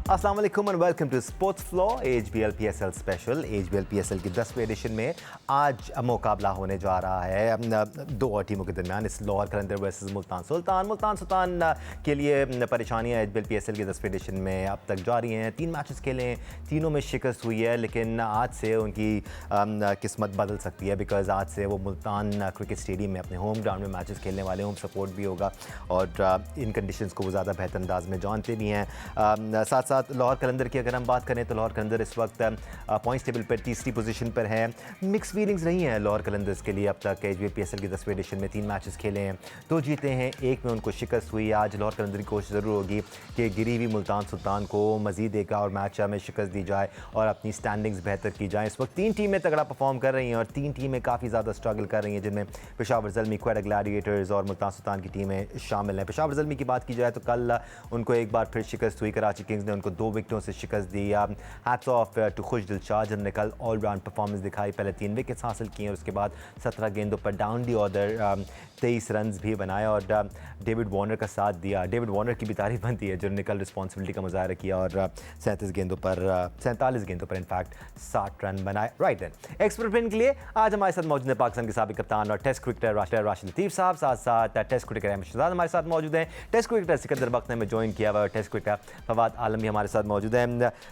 अस्सलाम वालेकुम and welcome to Sports Flow HBL PSL special. HBL PSL की 10वीं एडिशन में आज मुकाबला होने जा रहा है दो और टीमों के दरमियान। इस लाहौर कलंदर वर्सेस मुल्तान सुल्तान। मुल्तान सुल्तान के लिए परेशानियां HBL PSL की 10वीं एडिशन में अब तक जारी हैं। 3 मैचेस खेले हैं, तीनों में शिकस्त हुई है, लेकिन आज से उनकी किस्मत बदल सकती है बिकॉज आज से वो मुल्तान क्रिकेट स्टेडियम में अपने होम ग्राउंड में मैचेस खेलने वाले हैं। होम सपोर्ट भी होगा और इन कंडीशंस को वो ज़्यादा बेहतर अंदाज में जानते भी हैं। साथ साथ लाहौर कलंदर की अगर हम बात करें तो लाहौर कलंदर इस वक्त पॉइंट्स टेबल पर तीसरी पोजीशन पर है। मिक्स फीलिंग्स रही हैं लाहौर कलंदर्स के लिए अब तक। HBL PSL की 10वीं एडिशन में 3 मैचेस खेले हैं, 2 जीते हैं, 1 में उनको शिकस्त हुई। आज लाहौर कलंदर की कोशिश ज़रूर होगी कि गिरी हुई मुल्तान सुल्तान को मजीद एक और मैच में शिकस्त दी जाए और अपनी स्टैंडिंग्स बेहतर की जाए। इस वक्त 3 टीमें तगड़ा परफॉर्म कर रही हैं और 3 टीमें काफ़ी ज़्यादा स्ट्रगल कर रही हैं, जिनमें पेशावर ज़ल्मी, क्वेटा ग्लैडिएटर्स और मुल्तान सुल्तान की टीमें शामिल हैं। पेशावर ज़ल्मी की बात की जाए तो कल उनको एक बार फिर शिकस्त हुई। कराची किंग्स ने उनको 2 विकेटों से शिकस्त दी। हैट्स ऑफ टू खुशदिल शाह जिन्होंने कल ऑल राउंड परफॉर्मेंस दिखाई। पहले 3 विकेट्स हासिल किए और उसके बाद 17 गेंदों पर डाउन दी ऑर्डर 23 रन भी बनाए और डेविड वार्नर का साथ दिया। डेविड वार्नर की भी तारीफ बनती है जिन्होंने कल रिस्पॉन्सिबिलिटी का मुजाहरा किया और 47 गेंदों पर इनफैक्ट 60 रन बनाए। राइट देन एक्सपर्ट पिन के लिए आज हमारे साथ मौजूद है पाकिस्तान के साबिक कप्तान और टेस्ट क्रिकेटर राशिद लतीफ़ साहब, साथ साथ टेस्ट क्रिकेटर अहमद शहजाद हमारे साथ मौजूद हैं। टेस्ट क्रिकेटर सिकंदर बख्त ने ज्वाइन किया हुआ और टेस्ट क्रिकेटर फवाद आलम भी हमारे साथ मौजूद हैं।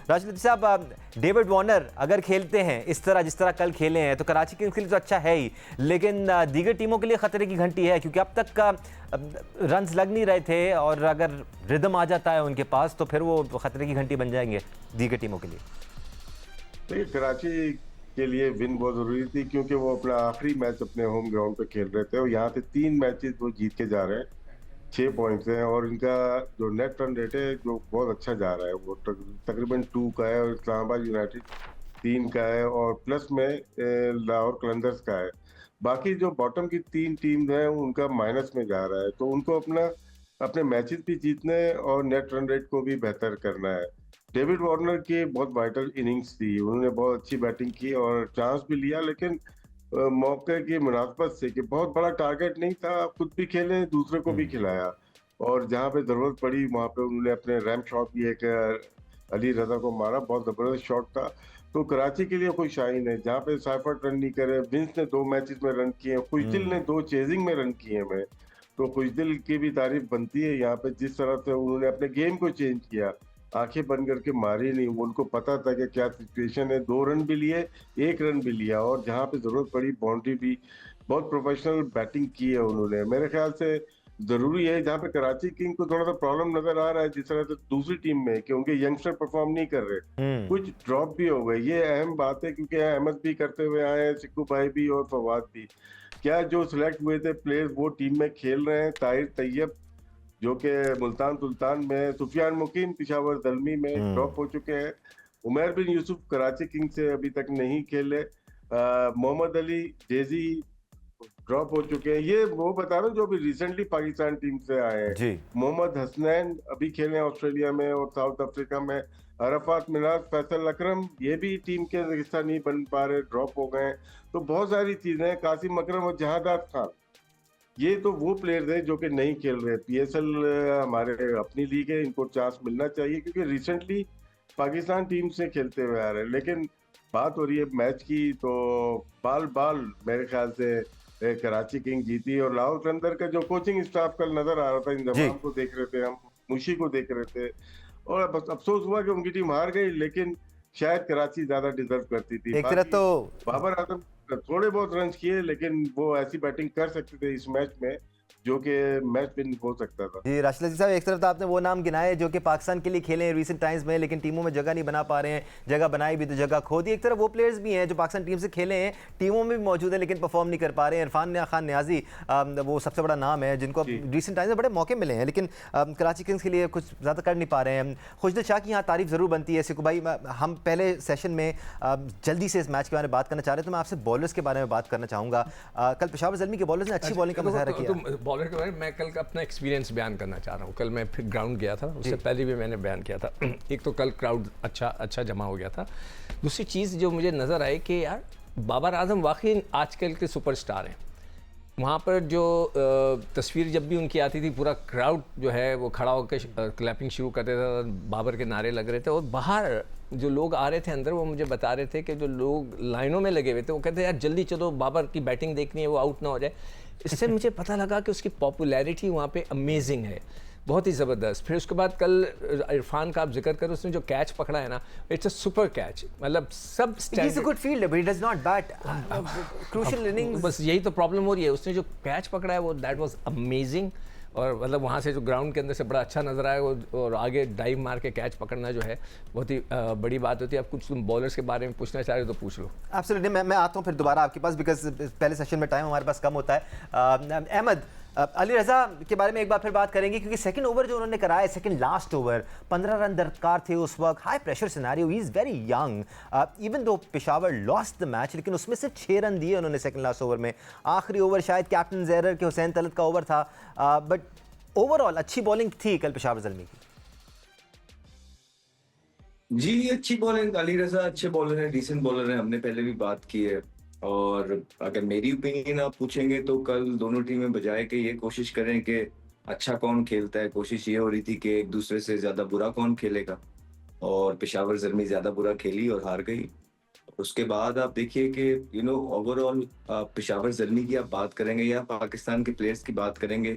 राशिद लतीफ़ साहब, डेविड वार्नर अगर खेलते हैं इस तरह जिस तरह कल खेले हैं तो कराची किंग्स के लिए तो अच्छा है ही, लेकिन दीगर टीमों के लिए खतरे की घंटी है क्योंकि अब तक का रन्स लग नहीं रहे थे और अगर रिदम आ जाता है उनके पास तो फिर वो खतरे की घंटी बन जाएंगे दीगर टीमों के लिए। देखिए, कराची के लिए विन बहुत जरूरी थी क्योंकि वो अपना आखिरी मैच अपने होम ग्राउंड पे खेल रहे थे और यहाँ से 3 मैचेस वो जीत के जा रहे हैं, 6 पॉइंट्स हैं और इनका जो नेट रन रेट है जो बहुत अच्छा जा रहा है, वो तकरीबन 2 का है और इस्लामाबाद यूनाइटेड 3 का है और प्लस में लाहौर कलंदर्स का है। बाकी जो बॉटम की 3 टीम्स हैं उनका माइनस में जा रहा है, तो उनको अपने मैचेस भी जीतने और नेट रन रेट को भी बेहतर करना है। डेविड वार्नर की बहुत वाइटल इनिंग्स थी, उन्होंने बहुत अच्छी बैटिंग की और चांस भी लिया, लेकिन मौके की मुनासबत से कि बहुत बड़ा टारगेट नहीं था, खुद भी खेले दूसरे को भी खिलाया और जहां पे जरूरत पड़ी वहां पे उन्होंने अपने रैम्प शॉट भी एक अली रजा को मारा, बहुत जबरदस्त शॉट था। तो कराची के लिए कोई शाइन है जहाँ पे साइफर्ट रन नहीं करे। विंस ने 2 मैचेस में रन किए, खुशदिल ने 2 चेजिंग में रन किए हैं, तो खुशदिल की भी तारीफ बनती है यहाँ पे जिस तरह से उन्होंने अपने गेम को चेंज किया। आंखें बंद करके मारी नहीं, उनको पता था कि क्या सिचुएशन है। 2 रन भी लिए, 1 रन भी लिया और जहां पे जरूरत पड़ी बाउंड्री भी। बहुत प्रोफेशनल बैटिंग की है उन्होंने। मेरे ख्याल से जरूरी है जहां पे कराची किंग को थोड़ा सा प्रॉब्लम नजर आ रहा है जिस तरह से दूसरी टीम में कि उनके यंगस्टर परफॉर्म नहीं कर रहे, कुछ ड्रॉप भी हो गए। ये अहम बात है क्योंकि अहमद भी करते हुए आए हैं, सिक्कू भाई भी और फवाद भी। क्या जो सिलेक्ट हुए थे प्लेयर्स वो टीम में खेल रहे हैं? ताहिर तैयब जो कि मुल्तान सुल्तान में, सुफियान मुकीम पेशावर ज़ल्मी में ड्रॉप हो चुके हैं, उमर बिन यूसुफ कराची किंग से अभी तक नहीं खेले, मोहम्मद अली जेजी ड्रॉप हो चुके हैं। ये वो बता रहा हूँ जो अभी रिसेंटली पाकिस्तान टीम से आए हैं। मोहम्मद हसनैन अभी खेले ऑस्ट्रेलिया में और साउथ अफ्रीका में। अरफात मिनाज, फैसल अकरम ये भी टीम के हिस्सा नहीं बन पा रहे, ड्रॉप हो गए। तो बहुत सारी चीजें हैं। कासिम अकरम और जहादात खान ये तो वो प्लेयर्स हैं जो कि नहीं खेल रहे। PSL हमारे अपनी लीग है, इनको चांस मिलना चाहिए क्योंकि रिसेंटली पाकिस्तान टीम से खेलते हुए आ रहे हैं। लेकिन बात हो रही है मैच की, तो बाल मेरे ख्याल से कराची किंग जीती। और लाहौर कलंदर का जो कोचिंग स्टाफ कल नजर आ रहा था, इंजमाम को देख रहे थे हम, मुशी को देख रहे थे और बस अफसोस हुआ कि उनकी टीम हार गई, लेकिन शायद कराची ज्यादा डिजर्व करती थी। एक तरह तो बाबर आजम थोड़े बहुत रन किए, लेकिन वो ऐसी बैटिंग कर सकते थे इस मैच में जो कि मैच विन हो सकता था। जी राशिद लतीफ़ साहब, एक तरफ तो आपने वो नाम गिनाए जो कि पाकिस्तान के लिए खेले हैं रिसेंट टाइम्स में, लेकिन टीमों में जगह नहीं बना पा रहे हैं, जगह बनाई भी तो जगह खो दी। एक तरफ वो प्लेयर्स भी हैं जो पाकिस्तान टीम से खेले हैं, टीमों में भी मौजूद है लेकिन परफॉर्म नहीं कर पा रहे हैं। इरफान खान न्याजी वो सबसे बड़ा नाम है जिनको रिसेंट टाइम्स में बड़े मौके मिले हैं, लेकिन कराची किंग्स के लिए कुछ ज़्यादा कर नहीं पा रहे हैं। खुशदिल शाह की यहाँ तारीफ ज़रूर बनती है। सिक्कू भाई, हम पहले सेशन में जल्दी से इस मैच के बारे में बात करना चाह रहे हैं, तो मैं आपसे बॉलर्स के बारे में बात करना चाहूँगा। कल पेशावर ज़ल्मी के बॉलर्स ने अच्छी बॉलिंग का मुजाहरा किया। बॉलर के बारे में मैं कल का अपना एक्सपीरियंस बयान करना चाह रहा हूँ। कल मैं फिर ग्राउंड गया था, उससे पहले भी मैंने बयान किया था। एक तो कल क्राउड अच्छा जमा हो गया था। दूसरी चीज़ जो मुझे नज़र आई कि यार बाबर आजम वाकई आजकल के सुपरस्टार हैं। वहाँ पर जो तस्वीर जब भी उनकी आती थी, पूरा क्राउड जो है वो खड़ा होकर क्लैपिंग शुरू कर देता था, बाबर के नारे लग रहे थे, और बाहर जो लोग आ रहे थे अंदर, वो मुझे बता रहे थे कि जो लोग लाइनों में लगे हुए थे वो कहते यार जल्दी चलो, बाबर की बैटिंग देखनी है, वो आउट ना हो जाए। इससे मुझे पता लगा कि उसकी पॉपुलैरिटी वहाँ पे अमेजिंग है, बहुत ही ज़बरदस्त। फिर उसके बाद कल इरफान का आप जिक्र करो, उसने जो कैच पकड़ा है ना, इट्स अ सुपर कैच, मतलब सब He's a good fielder, but he does not bat crucial innings. बस यही तो प्रॉब्लम हो रही है। उसने जो कैच पकड़ा है वो दैट वाज अमेजिंग, और मतलब वहाँ से जो ग्राउंड के अंदर से बड़ा अच्छा नजर आया और आगे डाइव मार के कैच पकड़ना जो है बहुत ही बड़ी बात होती है। अब कुछ तुम बॉलर्स के बारे में पूछना चाह रहे हो तो पूछ लो। एब्सोल्युटली, मैं आता हूँ फिर दोबारा आपके पास, बिकॉज पहले सेशन में टाइम हमारे पास कम होता है। अहमद, अली रज़ा के बारे में एक बार फिर बात करेंगे, क्योंकि सेकंड ओवर जो उन्होंने कराया, सेकंड लास्ट ओवर, 15 रन दरकार थे उस वक्त, high pressure scenario, he is very young, even though Peshawar lost the match, लेकिन उसमें से 6 रन दिए उन्होंने सेकंड लास्ट ओवर में। आखिरी ओवर शायद कैप्टन ज़ेरर के हुसैन तलत का ओवर था, बट ओवरऑल अच्छी बॉलिंग थी कल पेशावर ज़ल्मी की। जी, अच्छी बॉलिंग, अली रज़ा अच्छे बॉलर हैं, डिसेंट बॉलर हैं, हमने पहले भी बात की है। और अगर मेरी ओपिनियन आप पूछेंगे तो कल दोनों टीमें बजाय के ये कोशिश करें कि अच्छा कौन खेलता है, कोशिश ये हो रही थी कि एक दूसरे से ज्यादा बुरा कौन खेलेगा, और पेशावर ज़ल्मी ज्यादा बुरा खेली और हार गई। उसके बाद आप देखिए कि ओवरऑल पेशावर ज़ल्मी की आप बात करेंगे या पाकिस्तान के प्लेयर्स की बात करेंगे,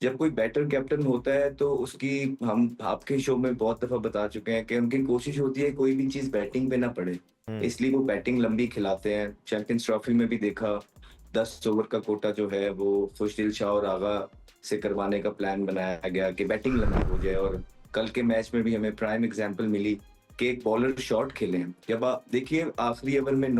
जब कोई बैटर कैप्टन होता है तो उसकी, हम आपके शो में बहुत दफा बता चुके हैं कि उनकी कोशिश होती है कोई भी चीज बैटिंग पे ना पड़े, इसलिए वो बैटिंग लंबी खिलाते हैं। चैंपियंस ट्रॉफी में भी देखा, 10 ओवर का कोटा जो है वो खुशदिल शाह और आगा से करवाने का प्लान बनाया गया कि बैटिंग लंबी हो जाए, और कल के मैच में भी हमें प्राइम एग्जाम्पल मिली कि एक बॉलर शॉट खेले हैं। जब आप देखिए आखिरी ओवर में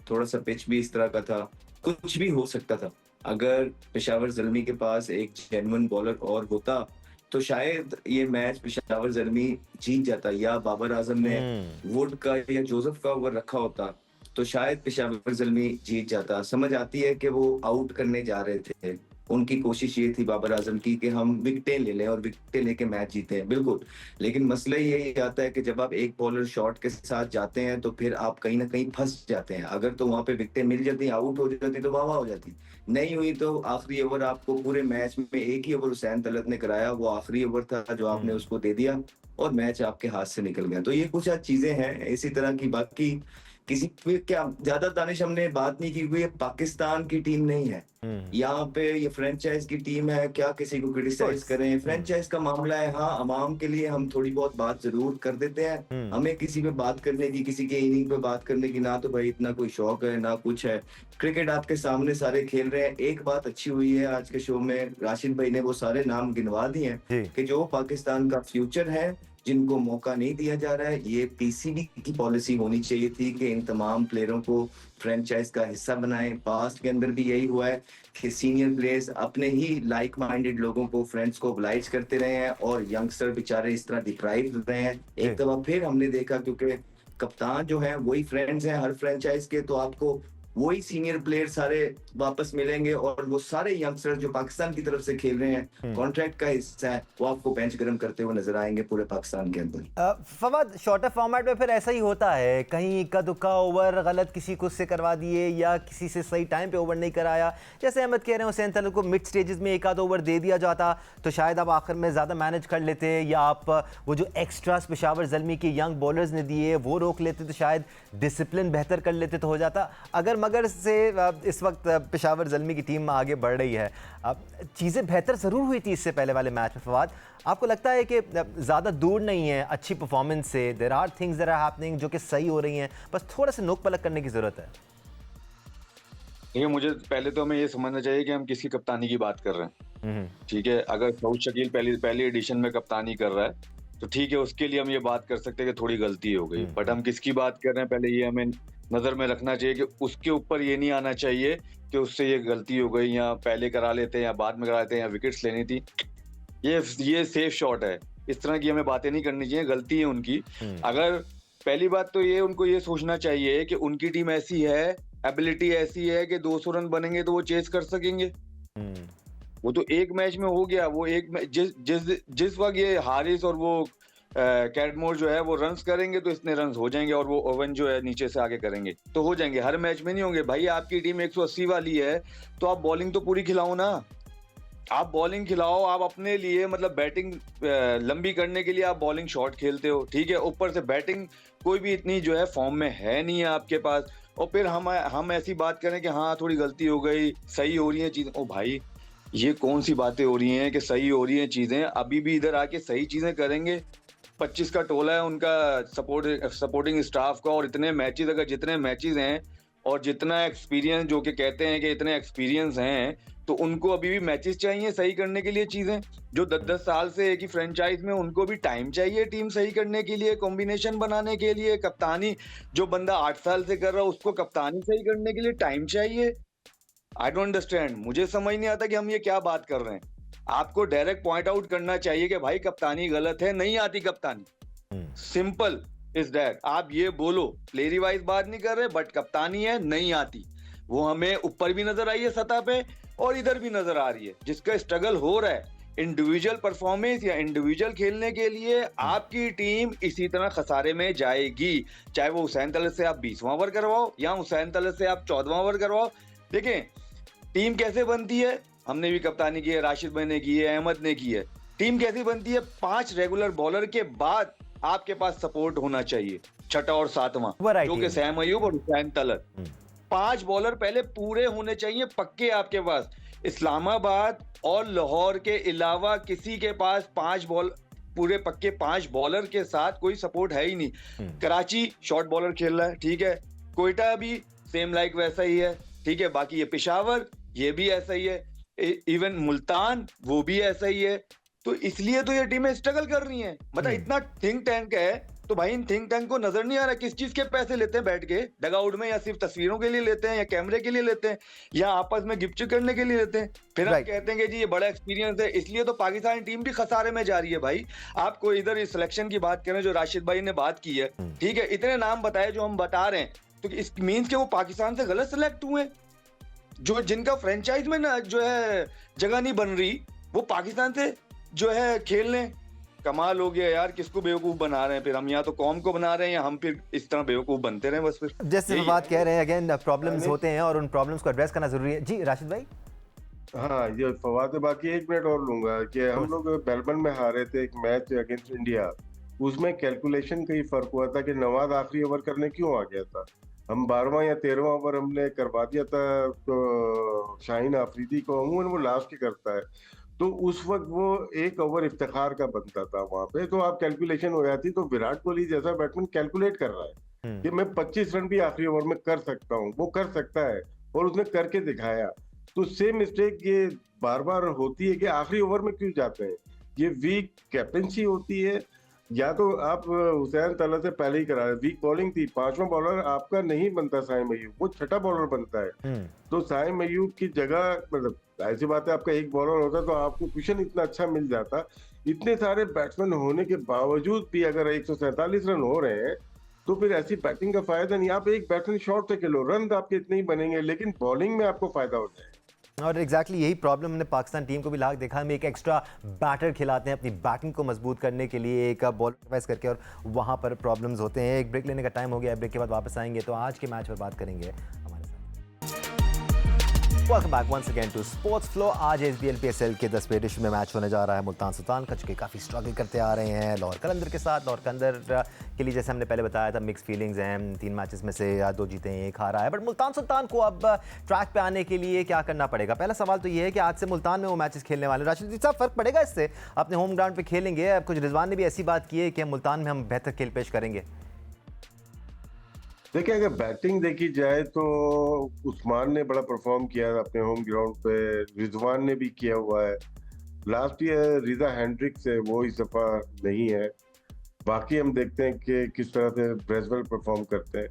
थोड़ा सा पिच भी इस तरह का था, कुछ भी हो सकता था। अगर पेशावर ज़ल्मी के पास एक जेन्युइन बॉलर और होता तो शायद ये मैच पेशावर ज़ल्मी जीत जाता, या बाबर आजम ने वुड का या जोसेफ का ओवर रखा होता तो शायद पेशावर ज़ल्मी जीत जाता। समझ आती है कि वो आउट करने जा रहे थे, उनकी कोशिश ये थी बाबर आजम की कि हम विकेटें ले लें और विकेटें लेके मैच जीते हैं, बिल्कुल। लेकिन मसला यही आता है कि जब आप एक बॉलर शॉट के साथ जाते हैं तो फिर आप कहीं ना कहीं फंस जाते हैं। अगर तो वहां पे विकेटें मिल जाती, आउट हो जाती तो वाह हो जाती, नहीं हुई तो आखिरी ओवर आपको पूरे मैच में एक ही ओवर हुसैन तलत ने कराया, वो आखिरी ओवर था जो आपने उसको दे दिया और मैच आपके हाथ से निकल गया। तो ये कुछ चीजें हैं इसी तरह की। बाकी किसी पे क्या ज्यादा दानिश हमने बात नहीं की, हुई पाकिस्तान की टीम नहीं है, यहाँ पे ये फ्रेंचाइज की टीम है, क्या किसी को क्रिटिसाइज करें, फ्रेंचाइज का मामला है। हाँ, अवाम के लिए हम थोड़ी बहुत बात जरूर कर देते हैं, हमें किसी पे बात करने की, किसी के इनिंग पे बात करने की ना तो भाई इतना कोई शौक है ना कुछ है। क्रिकेट आपके सामने सारे खेल रहे हैं। एक बात अच्छी हुई है आज के शो में, राशिद भाई ने वो सारे नाम गिनवा दिए हैं कि जो पाकिस्तान का फ्यूचर है, जिनको मौका नहीं दिया जा रहा है। ये पीसीबी की पॉलिसी होनी चाहिए थी कि इन तमाम प्लेयरों को फ्रेंचाइज का हिस्सा बनाएं। पास्ट के अंदर भी यही हुआ है कि सीनियर प्लेयर्स अपने ही लाइक माइंडेड लोगों को, फ्रेंड्स को ओब्लाइज करते रहे हैं और यंगस्टर बेचारे इस तरह डिप्राइव रहे हैं। एक दफा फिर हमने देखा, क्योंकि कप्तान जो है वही फ्रेंड्स हैं हर फ्रेंचाइज के, तो आपको वही सीनियर प्लेयर सारे वापस मिलेंगे और वो सारे यंगस्टर जो पाकिस्तान की तरफ से खेल रहे हैं, कॉन्ट्रैक्ट का हिस्सा है, वो आपको बेंच गर्म करते हुए नजर आएंगे पूरे पाकिस्तान के अंदर। फवाद, शॉर्टर फॉर्मेट में फिर ऐसा ही होता है, कहीं इक्का दुक्का ओवर गलत किसी को से करवा दिए या किसी से सही टाइम पे ओवर नहीं कराया। जैसे अहमद कह रहे हैं, हुसैन तलत को मिड स्टेजेस में एक आध ओवर दे दिया जाता तो शायद आप आखिर में ज़्यादा मैनेज कर लेते, या आप वो जो एक्स्ट्रास पेशावर ज़ल्मी के यंग बॉलर्स ने दिए वो रोक लेते तो शायद डिसिप्लिन बेहतर कर लेते तो हो जाता। अगर मगर से इस वक्त पेशावर ज़ल्मी की टीम आगे बढ़ रही है, चीज़ें बेहतर ज़रूर हुई थी इससे पहले वाले मैच में। फवाद, आपको लगता है कि ज़्यादा दूर नहीं है अच्छी परफॉर्मेंस से, there are things that are happening जो कि सही हो रही हैं, बस थोड़ा सा नोक पलक करने की ज़रूरत है? देखिए, मुझे पहले तो हमें ये समझना चाहिए कि हम किसकी कप्तानी की बात कर रहे हैं। ठीक है, अगर सऊद शकील पहली एडिशन में कप्तानी कर रहा है तो ठीक है, उसके लिए हम ये बात कर सकते हैं कि थोड़ी गलती हो गई, बट हम किसकी बात कर रहे हैं पहले ये हमें नजर में रखना चाहिए कि उसके ऊपर ये नहीं आना चाहिए कि उससे ये गलती हो गई, या पहले करा लेते हैं या बाद में करा लेते हैं, या विकेट्स लेनी थी, ये सेफ शॉट है, इस तरह की हमें बातें नहीं करनी चाहिए, गलती है उनकी। अगर पहली बात तो ये उनको ये सोचना चाहिए कि उनकी टीम ऐसी है, एबिलिटी ऐसी है कि 200 रन बनेंगे तो वो चेस कर सकेंगे। वो तो एक मैच में हो गया, वो एक जिस वक्त ये हारिस और वो कैटमोर जो है वो रन्स करेंगे तो इतने रन्स हो जाएंगे, और वो ओवन जो है नीचे से आगे करेंगे तो हो जाएंगे। हर मैच में नहीं होंगे भाई। आपकी टीम 180 वाली है तो आप बॉलिंग तो पूरी खिलाओ ना, आप बॉलिंग खिलाओ। आप अपने लिए मतलब बैटिंग लंबी करने के लिए आप बॉलिंग शॉट खेलते हो, ठीक है, ऊपर से बैटिंग कोई भी इतनी जो है फॉर्म में है नहीं है आपके पास, और फिर हम ऐसी बात करें कि हाँ थोड़ी गलती हो गई, सही हो रही है चीजें। ओ भाई, ये कौन सी बातें हो रही हैं कि सही हो रही हैं चीजें? अभी भी इधर आके सही चीजें करेंगे। 25 का टोला है उनका सपोर्टिंग स्टाफ का, और इतने मैचेस, अगर जितने मैचेस हैं और जितना एक्सपीरियंस, जो कि कहते हैं कि इतने एक्सपीरियंस हैं, तो उनको अभी भी मैचेस चाहिए सही करने के लिए चीजें। जो 10-10 साल से एक ही फ्रेंचाइज में, उनको भी टाइम चाहिए टीम सही करने के लिए, कॉम्बिनेशन बनाने के लिए, कप्तानी जो बंदा 8 साल से कर रहा है उसको कप्तानी सही करने के लिए टाइम चाहिए। आई डोंट अंडरस्टैंड, मुझे समझ नहीं आता कि हम ये क्या बात कर रहे हैं। आपको डायरेक्ट पॉइंट आउट करना चाहिए कि भाई कप्तानी गलत है, नहीं आती कप्तानी, सिंपल इज दैट। आप ये बोलो, प्लेयरी वाइज बात नहीं कर रहे, बट कप्तानी है नहीं आती, वो हमें ऊपर भी नजर आई है सतह पे और इधर भी नजर आ रही है। जिसका स्ट्रगल हो रहा है इंडिविजुअल परफॉर्मेंस या इंडिविजुअल खेलने के लिए, आपकी टीम इसी तरह खसारे में जाएगी। चाहे वो हुसैन तलत से आप 20वां ओवर करवाओ या हुसैन तलत से आप 14वां ओवर करवाओ। देखें टीम कैसे बनती है, हमने भी कप्तानी की है, राशिद भाई ने की है, अहमद ने की है। टीम कैसी बनती है? 5 रेगुलर बॉलर के बाद आपके पास सपोर्ट होना चाहिए, छठा और सातवां, जो कि सैम अयूब और हुसैन तलत। 5 बॉलर पहले पूरे होने चाहिए पक्के आपके पास। इस्लामाबाद और लाहौर के अलावा किसी के पास 5 बॉल पूरे पक्के 5 बॉलर के साथ कोई सपोर्ट है ही नहीं। कराची शॉर्ट बॉलर खेल रहा है, ठीक है, कोयटा भी सेम लाइक वैसा ही है, ठीक है, बाकी ये पेशावर ये भी ऐसा ही है, इवन मुल्तान वो भी ऐसा ही है। तो इसलिए तो ये टीमें स्ट्रगल कर रही हैं। मतलब इतना थिंक टैंक है, तो भाई इन थिंक टैंक को नजर नहीं आ रहा किस चीज के पैसे लेते हैं बैठ के डगआउट में, या सिर्फ तस्वीरों के लिए लेते हैं, या कैमरे के लिए लेते हैं, या आपस में गिफ्ट करने के लिए लेते हैं। फिर आप कहते हैं कि जी ये बड़ा एक्सपीरियंस है। इसलिए तो पाकिस्तानी टीम भी खसारे में जा रही है भाई। आपको इधर इस सिलेक्शन की बात करें जो राशिद भाई ने बात की है, ठीक है, इतने नाम बताए जो हम बता रहे हैं, तो इस मीन्स के वो पाकिस्तान से गलत सिलेक्ट हुए, जो जिनका फ्रेंचाइज में ना जो है जगह नहीं बन रही, वो पाकिस्तान से जो है खेल लें। कमाल हो गया यार, किसको बेवकूफ बना रहे हैं फिर हम? या तो कौम को बना रहे हैं या हम फिर इस तरह बेवकूफ बनते रहे बस। फिर जैसे बात कह रहे हैं, अगेन प्रॉब्लम्स होते हैं और उन प्रॉब्लम्स को एड्रेस करना जरूरी है। जी राशिद भाई। हाँ, ये फवाद है। बाकी 1 मिनट और लूंगा कि हम लोग मेलबर्न में हारे थे एक मैच अगेंस्ट इंडिया, उसमें कैलकुलेशन का ही फर्क हुआ था कि नवाज आखिरी ओवर करने क्यों आ गया था। हम 12वां या 13वां ओवर हमने करवा दिया था तो शाहीन आफरीदी को, अमूमन वो लास्ट ही करता है, तो उस वक्त वो 1 ओवर इफ्तिखार का बनता था वहां पे, तो आप कैलकुलेशन हो जाती। तो विराट कोहली जैसा बैट्समैन कैलकुलेट कर रहा है कि मैं 25 रन भी आखिरी ओवर में कर सकता हूँ, वो कर सकता है और उसने करके दिखाया। तो सेम मिस्टेक ये बार बार होती है कि आखिरी ओवर में क्यों जाते हैं, ये वीक कैप्टनसी होती है। या तो आप हुसैन तलत से पहले ही करा, वीक बॉलिंग थी, 5वां बॉलर आपका नहीं बनता साइम अयूब, वो छठा बॉलर बनता है। तो साइम अयूब की जगह, मतलब ऐसी बात है, आपका एक बॉलर होता तो आपको क्वेश्चन इतना अच्छा मिल जाता। इतने सारे बैट्समैन होने के बावजूद भी अगर 147 रन हो रहे हैं तो फिर ऐसी बैटिंग का फायदा नहीं। आप एक बैट्समैन शॉर्ट से खेलो, रन आपके इतने ही बनेंगे, लेकिन बॉलिंग में आपको फायदा हो जाए। और एग्जैक्टली यही प्रॉब्लम हमने पाकिस्तान टीम को भी लाख देखा। हम एक एक्स्ट्रा बैटर खिलाते हैं अपनी बैटिंग को मजबूत करने के लिए, एक बॉल डिवाइस करके, और वहाँ पर प्रॉब्लम्स होते हैं। एक ब्रेक लेने का टाइम हो गया, ब्रेक के बाद वापस आएंगे तो आज के मैच पर बात करेंगे हमारे साथ। Welcome back once again to Sports Flow. आज SBL PSL के 10वें एडिशन में मैच होने जा रहा है मुल्तान सुल्तान का, चूँकि काफ़ी स्ट्रगल करते आ रहे हैं लाहौर कलंदर के साथ। लाहौर कलंदर के लिए जैसे हमने पहले बताया था मिक्स फीलिंग्स हैं, 3 मैचेस में से 2 जीते हैं, 1 हारा है। बट मुल्तान सुल्तान को अब ट्रैक पे आने के लिए क्या करना पड़ेगा? पहला सवाल तो ये है कि आज से मुल्तान में वो मैचेस खेलने वाले, राशिद साहब फ़र्क पड़ेगा इससे? अपने होम ग्राउंड पर खेलेंगे। अब कुछ रिजवान ने भी ऐसी बात की है कि मुल्तान में हम बेहतर खेल पेश करेंगे। देखिए, अगर बैटिंग देखी जाए तो उस्मान ने बड़ा परफॉर्म किया अपने होम ग्राउंड पे, रिजवान ने भी किया हुआ है। लास्ट ईयर रिजा हैंड्रिक्स है, वो इस दफा नहीं है। बाकी हम देखते हैं कि किस तरह से ब्रेजवेल परफॉर्म करते हैं,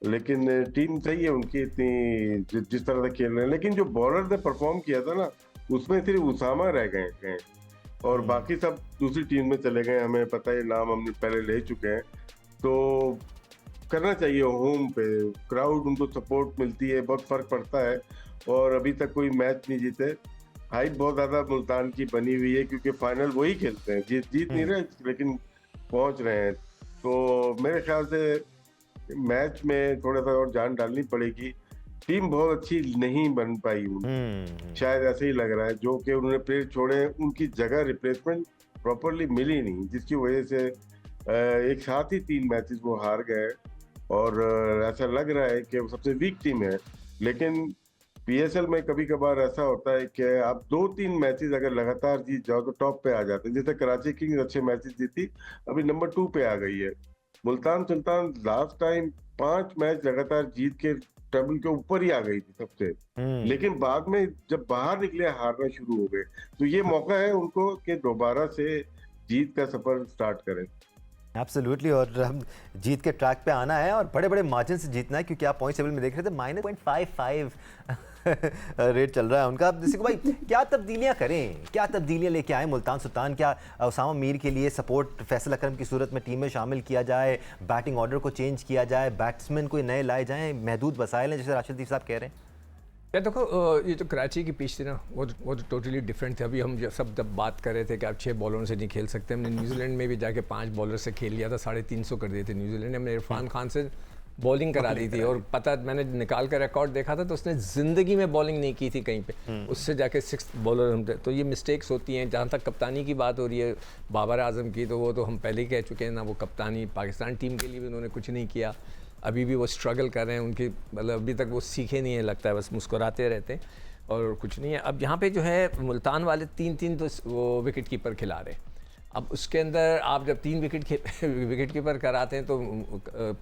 लेकिन टीम सही है उनकी इतनी जिस तरह से खेल रहे हैं। लेकिन जो बॉलर ने परफॉर्म किया था ना, उसमें सिर्फ उसामा रह गए हैं और बाकी सब दूसरी टीम में चले गए। हमें पता है, नाम हमने पहले ले चुके हैं। तो करना चाहिए, होम पे क्राउड उनको सपोर्ट मिलती है, बहुत फर्क पड़ता है। और अभी तक कोई मैच नहीं जीते। हाइप बहुत ज्यादा मुल्तान की बनी हुई है क्योंकि फाइनल वही खेलते हैं, जीत नहीं रहे, लेकिन पहुंच रहे हैं, तो मेरे ख्याल से मैच में थोड़ा सा और जान डालनी पड़ेगी। टीम बहुत अच्छी नहीं बन पाई उनकी, शायद ऐसे ही लग रहा है। जो कि उन्होंने प्लेयर छोड़े, उनकी जगह रिप्लेसमेंट प्रॉपरली मिली नहीं, जिसकी वजह से एक साथ ही 3 मैचेस वो हार गए। और ऐसा लग रहा है कि वो सबसे वीक टीम है। लेकिन पीएसएल में कभी कभार ऐसा होता है कि आप 2-3 मैचेस अगर लगातार जीत जाओ तो टॉप पे आ जाते हैं। जैसे कराची किंग्स अच्छे मैचेस जीती, अभी नंबर 2 पे आ गई है। Multan Sultan last time 5 match लगातार जीत के टेबल के ऊपर ही आ गई थी सबसे, लेकिन बाद में जब बाहर निकले हारना शुरू हो गए। तो ये मौका है उनको कि दोबारा से जीत का सफर स्टार्ट करें। एब्सोल्युटली, और हम जीत के ट्रैक पे आना है और बड़े बड़े मार्जिन से जीतना है, क्योंकि आप पॉइंट टेबल में देख रहे थे -0.55 रेट चल रहा है उनका। अब जैसे को भाई क्या तब्दीलियां करें, क्या तब्दीलियां लेके आए मुल्तान सुल्तान? क्या उसामा मीर के लिए सपोर्ट फैसल अकरम की सूरत में टीम में शामिल किया जाए, बैटिंग ऑर्डर को चेंज किया जाए, बैट्समैन कोई नए लाए जाएँ, महदूद वसाइल हैं जैसे राशिद लतीफ़ साहब कह रहे हैं? या देखो, ये जो कराची की पिच थी ना, वो तो टोटली डिफरेंट थी। अभी हम जब बात कर रहे थे कि आप 6 बॉलरों से नहीं खेल सकते, हमने न्यूजीलैंड में भी जाके 5 बॉलर से खेल लिया था, 350 कर दिए थे न्यूजीलैंड ने। हमने इरफान खान से बॉलिंग करा दी थी, और पता मैंने निकाल कर रिकॉर्ड देखा था तो उसने ज़िंदगी में बॉलिंग नहीं की थी कहीं पे, उससे जाके 6th बॉलर हम थे। तो ये मिस्टेक्स होती हैं। जहाँ तक कप्तानी की बात हो रही है बाबर आजम की, तो वो तो हम पहले ही कह चुके हैं ना, वो कप्तानी पाकिस्तान टीम के लिए भी उन्होंने कुछ नहीं किया। अभी भी वो स्ट्रगल कर रहे हैं, उनकी मतलब अभी तक वो सीखे नहीं है, लगता है बस मुस्कुराते रहते हैं और कुछ नहीं है। अब यहाँ पे जो है मुल्तान वाले 3-3 तो वो विकेट कीपर खिला रहे हैं। अब उसके अंदर आप जब 3 विकेट कीपर कराते हैं, तो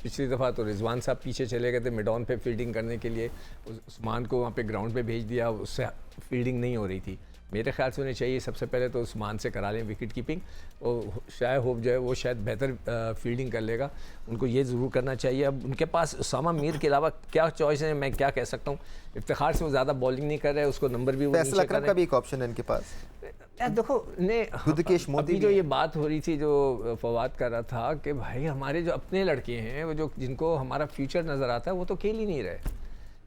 पिछली दफ़ा तो रिजवान साहब पीछे चले गए थे मिड ऑन पे फील्डिंग करने के लिए, उस्मान को वहाँ पे ग्राउंड पे भेज दिया, उससे फील्डिंग नहीं हो रही थी। मेरे ख्याल से उन्हें चाहिए सबसे पहले तो उस्मान से करा लें विकेट कीपिंग, और शायद होप जो है वो शायद बेहतर फील्डिंग कर लेगा, उनको ये ज़रूर करना चाहिए। अब उनके पास उसामा मीर के अलावा क्या चॉइस है, मैं क्या कह सकता हूँ। इफ्तिखार से वो ज़्यादा बॉलिंग नहीं कर रहे, उसको नंबर भी वो फैसल अकरम का भी एक ऑप्शन है इनके पास। यार देखो गुदकेश मोती अभी जो ये बात हो रही थी, जो फवाद कर रहा था कि भाई हमारे जो अपने लड़के हैं, वो जो जिनको हमारा फ्यूचर नज़र आता है, वो तो खेल ही नहीं रहे।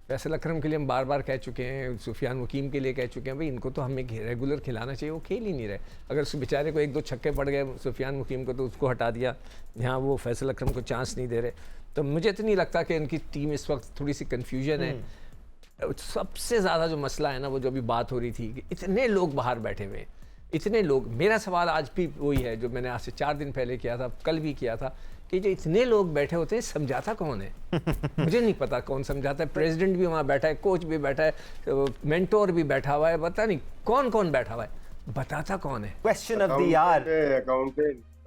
फैसल अकरम के लिए हम बार बार कह चुके हैं, सुफियान वकीम के लिए कह चुके हैं, भाई इनको तो हमें रेगुलर खिलाना चाहिए, वो खेल ही नहीं रहे। अगर उस बेचारे को 1-2 छक्के पड़ गए सुफियान वकीम को, तो उसको हटा दिया, यहाँ वो फैसल अकरम को चांस नहीं दे रहे। तो मुझे तो नहीं लगता कि इनकी टीम इस वक्त थोड़ी सी कन्फ्यूजन है। सबसे ज़्यादा जो मसला है ना, वो जो अभी बात हो रही थी कि इतने लोग बाहर बैठे हुए हैं, इतने लोग। मेरा सवाल आज भी वही है जो मैंने आज से 4 दिन पहले किया था, कल भी किया था, कि जो इतने लोग बैठे होते हैं, समझाता कौन है? मुझे नहीं पता कौन समझाता है। प्रेसिडेंट भी वहाँ बैठा है, कोच भी बैठा है, मेंटोर भी बैठा हुआ है, पता नहीं कौन कौन बैठा हुआ है, बताता कौन है? Question of the year,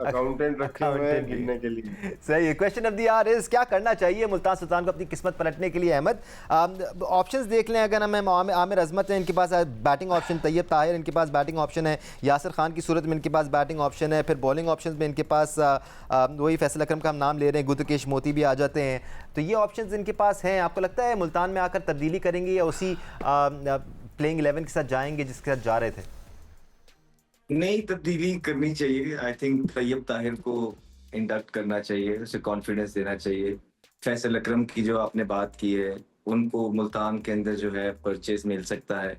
accountant रखे हुए हैं गिनने के लिए। सही है। Question of the year is क्या करना चाहिए मुल्तान सुल्तान को अपनी किस्मत पलटने के लिए? अहमद, ऑप्शंस देख लें। अगर हम आमिर अजमत है, इनके पास बैटिंग ऑप्शन, तैयब ताहिर इनके पास बैटिंग ऑप्शन है, यासिर खान की सूरत में इनके पास बैटिंग ऑप्शन है, फिर बॉलिंग ऑप्शन में इनके पास वही फैसल अकरम का हम नाम ले रहे हैं, गुदकेश मोती भी आ जाते हैं। तो ये ऑप्शन इनके पास हैं। आपको लगता है मुल्तान में आकर तब्दीली करेंगे या उसी प्लेइंग 11 के साथ जाएंगे जिसके साथ जा रहे थे? नई तब्दीली करनी चाहिए। आई थिंक तैयब ताहिर को इंडक्ट करना चाहिए, उसे कॉन्फिडेंस देना चाहिए। फैसल अकरम की जो आपने बात की है, उनको मुल्तान के अंदर जो है परचेज मिल सकता है,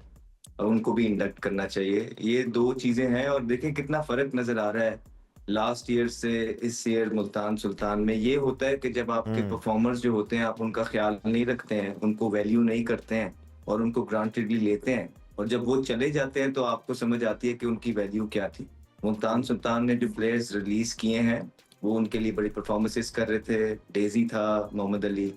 और उनको भी इंडक्ट करना चाहिए। ये 2 चीजें हैं, और देखें कितना फर्क नजर आ रहा है लास्ट ईयर से इस ईयर मुल्तान सुल्तान में। ये होता है कि जब आपके परफॉर्मर्स जो होते हैं, आप उनका ख्याल नहीं रखते हैं, उनको वैल्यू नहीं करते हैं और उनको ग्रांटेडली लेते हैं, और जब वो चले जाते हैं तो आपको समझ आती है कि उनकी वैल्यू क्या थी। मुल्तान सुल्तान ने जो प्लेयर्स रिलीज किए हैं, वो उनके लिए बड़ी परफॉर्मेंसेस कर रहे थे। डेजी था, मोहम्मद अली,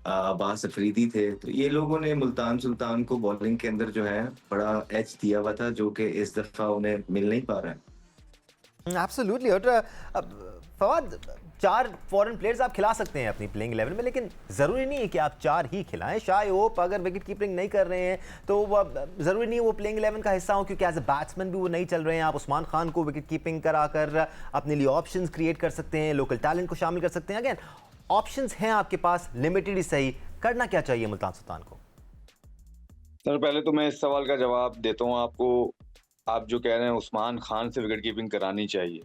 अब्बास अफरीदी थे। तो ये लोगों ने मुल्तान सुल्तान को बॉलिंग के अंदर जो है बड़ा एज दिया हुआ था, जो कि इस दफा उन्हें मिल नहीं पा रहा है। एब्सोल्युटली। और फवाद, 4 फॉरेन प्लेयर्स आप खिला सकते हैं अपनी प्लेइंग 11 में, लेकिन ज़रूरी नहीं है कि आप 4 ही खिलाएं। शाय होप अगर विकेट कीपिंग नहीं कर रहे हैं तो ज़रूरी नहीं है वो प्लेइंग 11 का हिस्सा हो, क्योंकि एज ए बैट्समैन भी वो नहीं चल रहे हैं। आप उस्मान खान को विकेट कीपिंग कराकर अपने लिए ऑप्शंस क्रिएट कर सकते हैं, लोकल टैलेंट को शामिल कर सकते हैं। अगेन ऑप्शंस हैं आपके पास, लिमिटेड ही सही। करना क्या चाहिए मुल्तान सुल्तान को? सर पहले तो मैं इस सवाल का जवाब देता हूँ आपको। आप जो कह रहे हैं उस्मान खान से विकेट कीपिंग करानी चाहिए,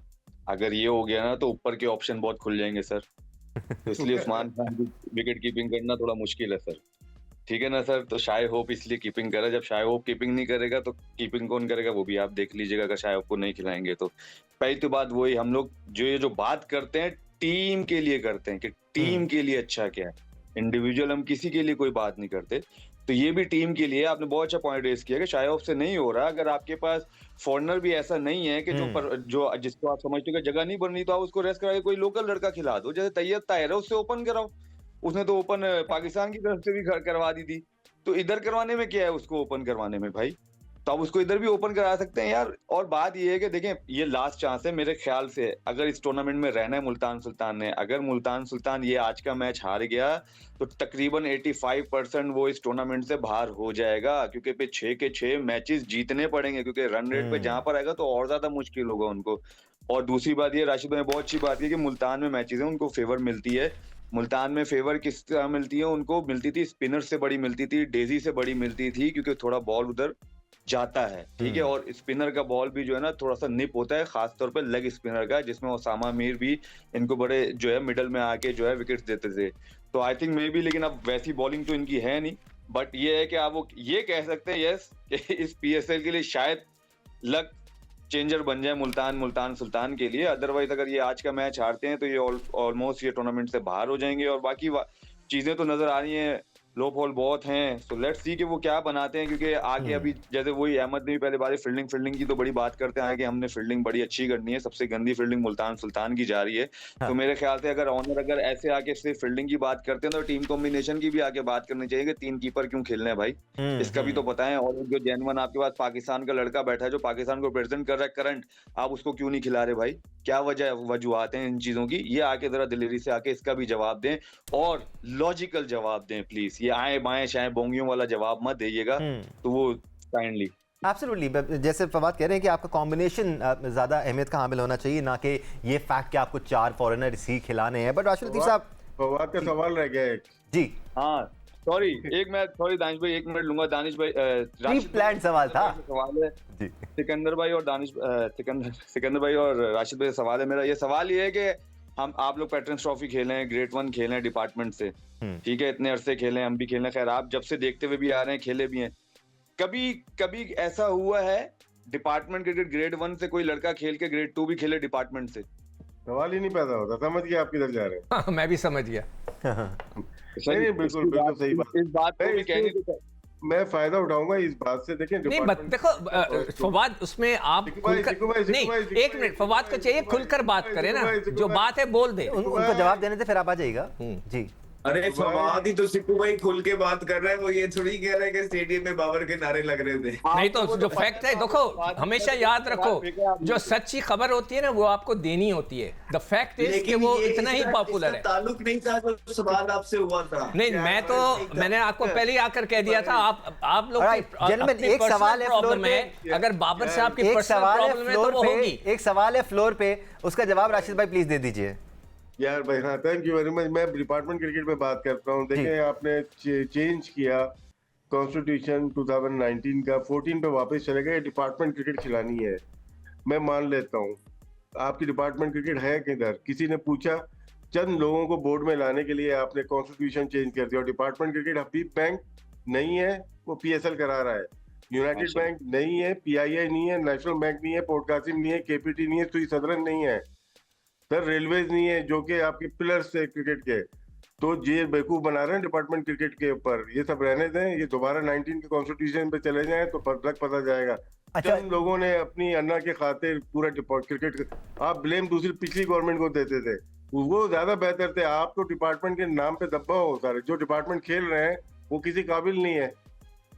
अगर ये हो गया ना तो ऊपर के ऑप्शन बहुत खुल जाएंगे सर। तो इसलिए उस्मान खान की विकेट कीपिंग करना थोड़ा मुश्किल है सर। ठीक है ना सर। तो शाय होप इसलिए कीपिंग करे, जब शाय होप कीपिंग नहीं करेगा तो कीपिंग कौन करेगा वो भी आप देख लीजिएगा। अगर शाय होप को नहीं खिलाएंगे तो पहली तो बात वही, हम लोग जो बात करते हैं टीम के लिए करते हैं कि टीम के लिए अच्छा क्या है, इंडिविजुअल हम किसी के लिए कोई बात नहीं करते। तो ये भी टीम के लिए आपने बहुत अच्छा पॉइंट रेस किया कि शाय होप से नहीं हो रहा। अगर आपके पास फॉरनर भी ऐसा नहीं है कि जो जिसको आप समझते हो कि जगह नहीं बन रही, तो आप उसको रेस्ट करा के कोई लोकल लड़का खिला दो, जैसे तैयब ताहिर है उससे ओपन कराओ। उसने तो ओपन पाकिस्तान की तरफ से भी करवा दी थी, तो इधर करवाने में क्या है उसको ओपन करवाने में भाई, तो आप उसको इधर भी ओपन करा सकते हैं यार। और बात ये है कि देखें ये लास्ट चांस है मेरे ख्याल से, अगर इस टूर्नामेंट में रहना है मुल्तान सुल्तान ने, अगर मुल्तान सुल्तान ये आज का मैच हार गया तो तकरीबन 85% वो इस टूर्नामेंट से बाहर हो जाएगा, क्योंकि पे 6 के 6 मैचेस जीतने पड़ेंगे, क्योंकि रन रेट पे जहां पर आएगा तो और ज्यादा मुश्किल होगा उनको। और दूसरी बात ये राशिद भाई बहुत अच्छी बात है कि मुल्तान में मैचेस है उनको फेवर मिलती है। मुल्तान में फेवर किस तरह मिलती है, उनको मिलती थी स्पिनर से बड़ी मिलती थी, डेजी से बड़ी मिलती थी, क्योंकि थोड़ा बॉल उधर जाता है, ठीक है। और स्पिनर का बॉल भी जो है ना थोड़ा सा निप होता है, खासतौर पे लेग स्पिनर का, जिसमें ओसामा मीर भी इनको बड़े जो है मिडल में आके जो है विकेट्स देते थे। तो आई थिंक मे बी, लेकिन अब वैसी बॉलिंग तो इनकी है नहीं, बट ये है कि आप वो ये कह सकते हैं यस कि इस पीएसएल के लिए शायद लक चेंजर बन जाए मुल्तान सुल्तान के लिए। अदरवाइज अगर ये आज का मैच हारते हैं तो ये ऑलमोस्ट ये टूर्नामेंट से बाहर हो जाएंगे। और बाकी चीजें तो नजर आ रही हैं, लो फॉल बहुत हैं, सो लेट्स सी कि वो क्या बनाते हैं, क्योंकि आगे अभी जैसे वही अहमद ने भी पहले बात फील्डिंग की तो बड़ी बात करते हैं कि हमने फील्डिंग बड़ी अच्छी करनी है, सबसे गंदी फील्डिंग मुल्तान सुल्तान की जा रही है। तो मेरे ख्याल से अगर ऑनर अगर ऐसे आके सिर्फ फील्डिंग की बात करते हैं तो टीम कॉम्बिनेशन की भी आगे बात करनी चाहिए कि 3 कीपर क्यों खेलने हैं भाई, इसका भी तो बताएं। और जो जेन्युइन आपके पास पाकिस्तान का लड़का बैठा है जो पाकिस्तान को प्रेजेंट कर रहा है करंट, आप उसको क्यों नहीं खिला रहे भाई, क्या वजूहत हैं इन चीजों की, ये आके जरा दिलेरी से आके इसका भी जवाब दें और लॉजिकल जवाब दें प्लीज। ये आए बाएं शाएं बोंगियों वाला जवाब मत दीजिएगा, तो वो काइंडली। एब्सोल्युटली, जैसे फवाद कह रहे हैं कि आपका कॉम्बिनेशन ज़्यादा अहमियत का हामिल होना चाहिए, ना कि ये फैक्ट कि आपको 4 फॉरेनर ही खिलाने हैं। बट राशिद लतीफ़ साहब, फवाद का सवाल रह गया एक। जी हाँ सॉरी दानिश भाई 1 मिनट लूंगा। दानिश भाई प्लान सवाल था। सवाल है जी, सिकंदर भाई और सिकंदर भाई और राशिद भाई सवाल है मेरा। ये सवाल ये है कि आप लोग पैटर्न्स ट्रॉफी खेले हैं, ग्रेड 1 खेले हैं डिपार्टमेंट से, ठीक है, इतने अरसे खेले हैं, हम भी खेलने, खैर आप जब से देखते हुए भी आ रहे हैं, खेले भी हैं। कभी ऐसा हुआ है डिपार्टमेंट क्रिकेट ग्रेड 1 से कोई लड़का खेल के ग्रेड 2 भी खेले डिपार्टमेंट से? सवाल ही नहीं पैदा होता। समझ गया आप किधर जा रहे हैं। मैं भी समझ गया। नहीं, बिल्कुल सही बात। इस बात को भी कहने मैं फायदा उठाऊंगा इस बात से। देखें नहीं देखो फवाद, उसमें आप नहीं, एक मिनट, फवाद को चाहिए खुलकर बात करें ना, जो बात है बोल दे, उनको जवाब देने से फिर आप आ जाइएगा। जी अरे फवाद ही तो सिक्कू भाई खुल के बात कर रहा है, वो ये थोड़ी कह रहा है कि स्टेडियम में बाबर के नारे लग रहे थे। नहीं तो जो फैक्ट है, देखो हमेशा याद रखो, जो सच्ची खबर होती है ना वो आपको देनी होती है। द फैक्ट इज कि वो इतना ही पॉपुलर है। ताल्लुक नहीं था जो सवाल आपसे हुआ था। नहीं, मैंने आपको पहले ही आकर कह दिया था, आप लोग एक सवाल है फ्लोर पे, अगर बाबर साहब की पर्सनल प्रॉब्लम है तो वो होगी। एक सवाल है फ्लोर पे, उसका जवाब राशिद भाई प्लीज दे दीजिए। यार भाई, हाँ थैंक यू वेरी मच। मैं डिपार्टमेंट क्रिकेट में बात करता हूँ। देखिए आपने चेंज किया कॉन्स्टिट्यूशन 2019 का, 14 पे वापस चले गए, डिपार्टमेंट क्रिकेट खिलानी है। मैं मान लेता हूँ आपकी डिपार्टमेंट क्रिकेट है किधर, किसी ने पूछा, चंद लोगों को बोर्ड में लाने के लिए आपने कॉन्स्टिट्यूशन चेंज कर दिया। और डिपार्टमेंट क्रिकेट हबीब बैंक नहीं है, वो पीएसएल करा रहा है। यूनाइटेड बैंक नहीं है, पीआईआई नहीं है, नेशनल बैंक नहीं है, पोर्ट कासिम नहीं है, केपीटी नहीं है, सुई सदरन नहीं है, सर रेलवेज नहीं है, जो कि आपके पिलर्स है क्रिकेट के। तो ये बेवकूफ बना रहे हैं डिपार्टमेंट क्रिकेट के ऊपर। ये सब रहने दें, ये दोबारा 19 के कॉन्स्टिट्यूशन पे चले जाएं तो फर्क पता जाएगा। अच्छा, लोगों ने अपनी अन्ना के खातिर पूरा क्रिकेट, आप ब्लेम दूसरी पिछली गवर्नमेंट को देते थे, वो ज्यादा बेहतर थे। आप तो डिपार्टमेंट के नाम पे दब्बा हो सारे, जो डिपार्टमेंट खेल रहे हैं वो किसी काबिल नहीं है।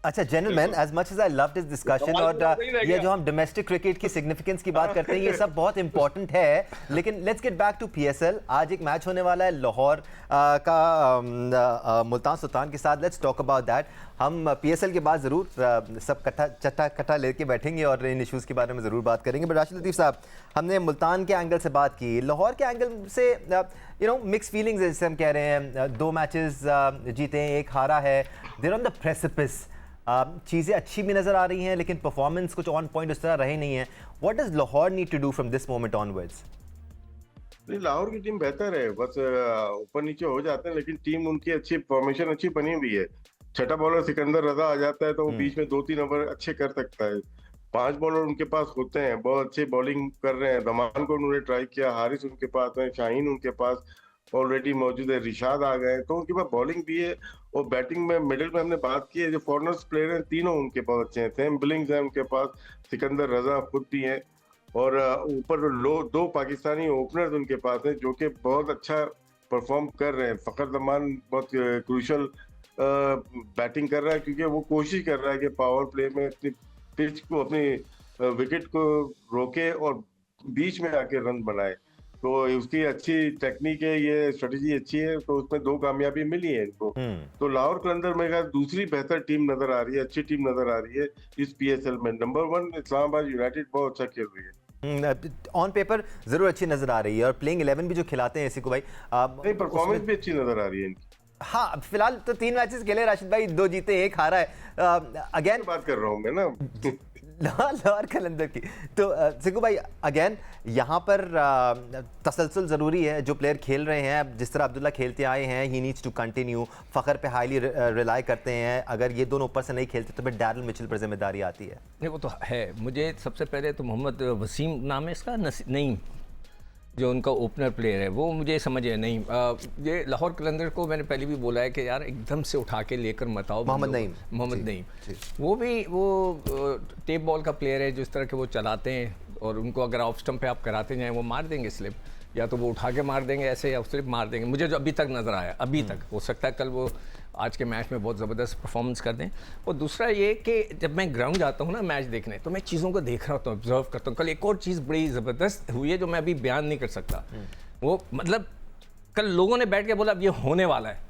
अच्छा gentleman, as much as I love this discussion, और ये जो हम डोमेस्टिक क्रिकेट की सिग्निफिकेंस की बात करते हैं ये सब बहुत इंपॉर्टेंट है, लेकिन let's get back to PSL. आज एक मैच होने वाला है लाहौर का मुल्तान सुल्तान के साथ। Let's talk about that. हम पीएसएल के बाद ज़रूर सब कट्टा लेके बैठेंगे और इन इश्यूज़ के बारे में ज़रूर बात करेंगे। बट राशिद लतीफ़ साहब, हमने मुल्तान के एंगल से बात की, लाहौर के एंगल से मिक्स फीलिंग्स जैसे हम कह रहे हैं। 2 मैचेस जीते हैं, 1 हारा है, देयर ऑन द प्रेसिपिस। चीज़ें अच्छी भी नज़र आ रही हैं लेकिन परफॉर्मेंस कुछ ऑन पॉइंट उस तरह रहे नहीं है। What does Lahore need to do from this moment onwards? नहीं, लाहौर की टीम बेहतर है, बस ऊपर नीचे हो जाते हैं, लेकिन टीम उनकी अच्छी फॉर्मेशन अच्छी बनी हुई है। छठा बॉलर सिकंदर रजा आ जाता है तो वो बीच में 2-3 ओवर अच्छे कर सकता है। 5 बॉलर उनके पास होते हैं, बहुत अच्छे बॉलिंग कर रहे हैं। दमान को उन्होंने ट्राई किया, हारिस उनके पास है, शाहीन उनके पास ऑलरेडी मौजूद है, रिशाद आ गए, तो उनके पास बॉलिंग भी है। और बैटिंग में मिडिल में हमने बात की है, जो फॉरनर्स प्लेयर हैं तीनों उनके पास अच्छे हैं। सैम बिलिंग्स है उनके पास, सिकंदर रजा खुद भी है, और ऊपर दो पाकिस्तानी ओपनर्स उनके पास हैं जो कि बहुत अच्छा परफॉर्म कर रहे हैं। फखर जमान बहुत क्रूशल बैटिंग कर रहा है, क्योंकि वो कोशिश कर रहा है कि पावर प्ले में अपनी पिच को, अपनी विकेट को रोके और बीच में आके रन बनाए। तो उसकी अच्छी टेक्निक है, ये स्ट्रेटेजी अच्छी है, तो उसमें 2 कामयाबी मिली है इनको। तो लाहौर कलंदर में दूसरी बेहतर टीम नजर आ रही है, अच्छी टीम नजर आ रही है इस PSL में। नंबर 1 इस्लामाबाद यूनाइटेड बहुत अच्छा खेल रही है, ऑन पेपर जरूर अच्छी नजर आ रही है, और प्लेइंग 11 भी जो खिलाते हैं सिकू भाई, नहीं परफॉर्मेंस भी अच्छी नजर आ रही है इनकी। हाँ, फिलहाल तो 3 मैचेस खेले राशिद भाई, 2 जीते 1 हारा है। अगेन बात कर रहा हूँ मैं ना लाहौर कलंदर की। तो सिकू भाई अगेन यहाँ पर तसलसल ज़रूरी है। जो प्लेयर खेल रहे हैं, जिस तरह अब्दुल्ला खेलते आए हैं, he needs to continue. Fakhar पे हाईली रिलाई करते हैं, अगर ये दोनों ऊपर से नहीं खेलते तो फिर डैरिल मिचेल पर जिम्मेदारी आती है। नहीं, वो तो है। मुझे सबसे पहले तो मोहम्मद वसीम नाम है इसका, नहीं जो उनका ओपनर प्लेयर है, वो मुझे समझ है नहीं। ये लाहौर कलंदर को मैंने पहले भी बोला है कि यार एकदम से उठा के लेकर मत आओ। मोहम्मद नईम वो भी टेप बॉल का प्लेयर है, जिस तरह के वो चलाते हैं, और उनको अगर ऑफ स्टंप पे आप कराते जाएं वो मार देंगे स्लिप, या तो वो उठा के मार देंगे ऐसे, या स्लिप मार देंगे। मुझे जो अभी तक नज़र आया, अभी तक, हो सकता है कल वो आज के मैच में बहुत ज़बरदस्त परफॉर्मेंस कर दें। और दूसरा ये कि जब मैं ग्राउंड जाता हूँ ना मैच देखने, तो मैं चीज़ों को देख रहा होता हूँ, ऑब्जर्व करता हूँ। कल एक और चीज़ बड़ी ज़बरदस्त हुई है जो मैं अभी बयान नहीं कर सकता। वो मतलब कल लोगों ने बैठ के बोला अब ये होने वाला है,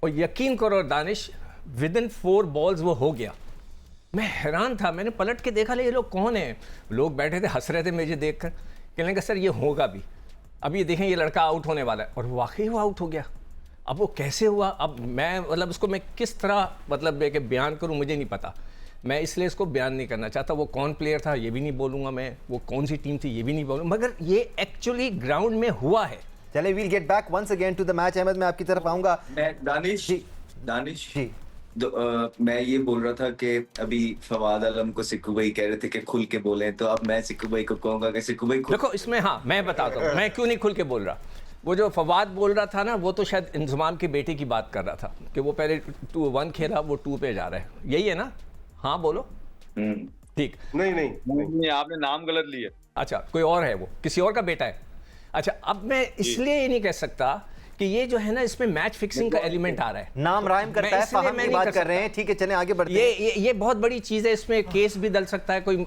और यकीन करो दानिश, विदिन 4 बॉल्स वो हो गया। मैं हैरान था, मैंने पलट के देखा ये लोग कौन है। लोग बैठे थे, हंस रहे थे मुझे देख कर, कहने लगे सर ये होगा भी, अब ये देखें ये लड़का आउट होने वाला है। और वाकई वो आउट हो गया। अब वो कैसे हुआ, अब मैं मतलब उसको मैं किस तरह मतलब कि बयान करूं, मुझे नहीं पता। मैं इसलिए इसको बयान नहीं करना चाहता। वो कौन प्लेयर था ये भी नहीं बोलूँगा मैं, वो कौन सी टीम थी ये भी नहीं बोलूँगा, मगर ये एक्चुअली ग्राउंड में हुआ है। चले, we'll get back once again to the match. Ahmad, मैं आपकी तरफ आऊँगा। दानिश मैं ये बोल रहा था कि अभी फवाद आलम को सिक्कू भाई कह रहे थे कि खुल के बोलें, तो अब मैं सिक्कू भाई को कहूँगा कि सिक्कू भाई देखो इसमें, हाँ मैं बताता हूँ मैं क्यों नहीं खुल के बोल रहा। वो जो फवाद बोल रहा था ना, वो तो शायद इंजमाम की बेटी की बात कर रहा था कि वो पहले 2-1 खेला, वो 2 पे जा रहा है, यही है ना? हाँ बोलो। ठीक, नहीं आपने नाम गलत लिया। अच्छा, कोई और है, वो किसी और का बेटा है। अच्छा, अब मैं इसलिए ये नहीं कह सकता कि ये जो है ना, इसमें मैच फिक्सिंग का एलिमेंट आ रहा है। नाम राइम करता है, फहम की बात कर रहे हैं। ठीक है, चलें आगे बढ़ते हैं। ये बहुत बड़ी चीज़ है, इसमें केस भी डल सकता है, कोई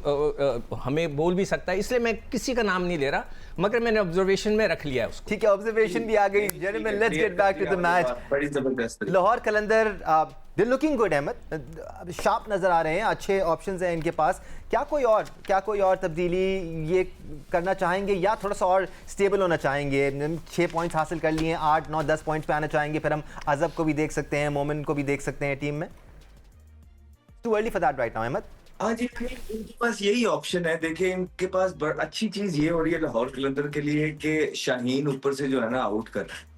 हमें बोल भी सकता है, इसलिए मैं किसी का नाम नहीं ले रहा, मगर मैंने ऑब्जर्वेशन में रख लिया है उसको। ठीक है, ऑब्जर्वेशन भी आ गई। Gentlemen, let's get back to the match. बड़ी जबरदस्त Lahore Qalandar they looking good. Ahmed sharp नजर आ रहे हैं, अच्छे ऑप्शंस हैं इनके पास। क्या कोई और तब्दीली ये करना चाहेंगे, या थोड़ा सा और स्टेबल होना चाहेंगे? 6 पॉइंट्स हासिल कर लिए, 8, 9, 10 पॉइंट्स पे आना चाहेंगे, फिर हम अजब को भी देख सकते हैं, मोमिन को भी देख सकते हैं टीम में। Too early for that right now Ahmad. हाँ जी, इनके पास यही ऑप्शन है। देखिए इनके पास अच्छी चीज ये हो रही है लाहौर कलंदर के लिए कि शाहीन ऊपर से जो है ना आउट कर रहा है,